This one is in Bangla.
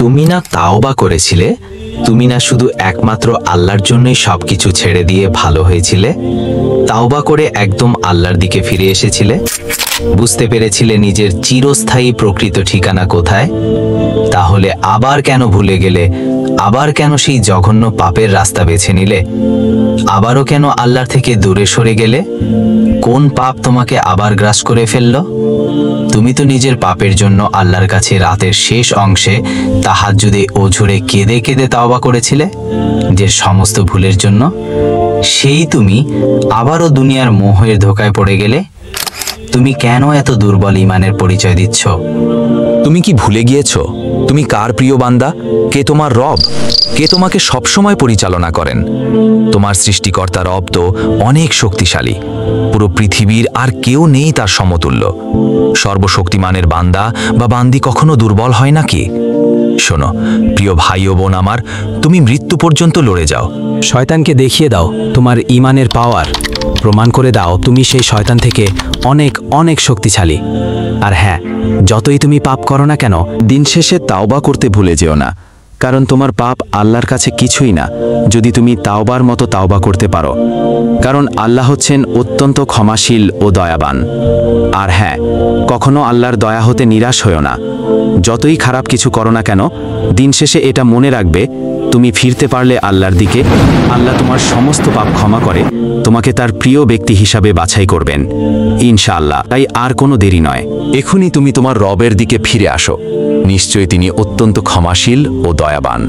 তুমি না তাওবা করেছিলে? তুমি না শুধু একমাত্র আল্লাহর জন্যই সবকিছু ছেড়ে দিয়ে ভালো হয়েছিলে? তাওবা করে একদম আল্লাহর দিকে ফিরে এসেছিলে? বুঝতে পেরেছিলে নিজের চিরস্থায়ী প্রকৃত ঠিকানা কোথায়? তাহলে আবার কেন ভুলে গেলে? আবার কেন সেই জঘন্য পাপের রাস্তা বেছে নিলে? আবারও কেন আল্লাহর থেকে দূরে সরে গেলে? কোন পাপ তোমাকে আবার গ্রাস করে ফেলল? তুমি তো নিজের পাপের জন্য আল্লাহর কাছে রাতের শেষ অংশে তাহাজ্জুদে অঝরে কেঁদে কেঁদে তাওবা করেছিলে যে সমস্ত ভুলের জন্য। সেই তুমি আবারও দুনিয়ার মোহের ধোকায় পড়ে গেলে। তুমি কেন এত দুর্বল ঈমানের পরিচয় দিচ্ছ? তুমি কি ভুলে গিয়েছ তুমি কার প্রিয় বান্দা? কে তোমার রব? কে তোমাকে সবসময় পরিচালনা করেন? তোমার সৃষ্টিকর্তা রব তো অনেক শক্তিশালী, পুরো পৃথিবীর আর কেউ নেই তার সমতুল্য। সর্বশক্তিমানের বান্দা বা বান্দি কখনো দুর্বল হয় নাকি? শোনো প্রিয় ভাই ও বোন আমার, তুমি মৃত্যু পর্যন্ত লড়ে যাও। শয়তানকে দেখিয়ে দাও তোমার ঈমানের পাওয়ার। প্রমাণ করে দাও তুমি সেই শয়তান থেকে অনেক অনেক শক্তিশালী। আর হ্যাঁ, যতই তুমি পাপ করো না কেন, দিন শেষে তাওবা করতে ভুলে যেও না, কারণ তোমার পাপ আল্লাহর কাছে কিছুই না যদি তুমি তাওবার মতো তাওবা করতে পারো, কারণ আল্লাহ হচ্ছেন অত্যন্ত ক্ষমাশীল ও দয়াবান। আর হ্যাঁ, কখনো আল্লাহর দয়া হতে নিরাশ হও না। যতই খারাপ কিছু করো না কেন, দিন শেষে এটা মনে রাখবে, তুমি ফিরতে পারলে আল্লাহর দিকে, আল্লাহ তোমার সমস্ত পাপ ক্ষমা করে তোমাকে তার প্রিয় ব্যক্তি হিসাবে বাছাই করবেন ইনশাআল্লাহ। তাই আর কোনো দেরি নয়, এখনই তুমি তোমার রবের দিকে ফিরে আসো। নিশ্চয়ই তিনি অত্যন্ত ক্ষমাশীল ও দয়াবান।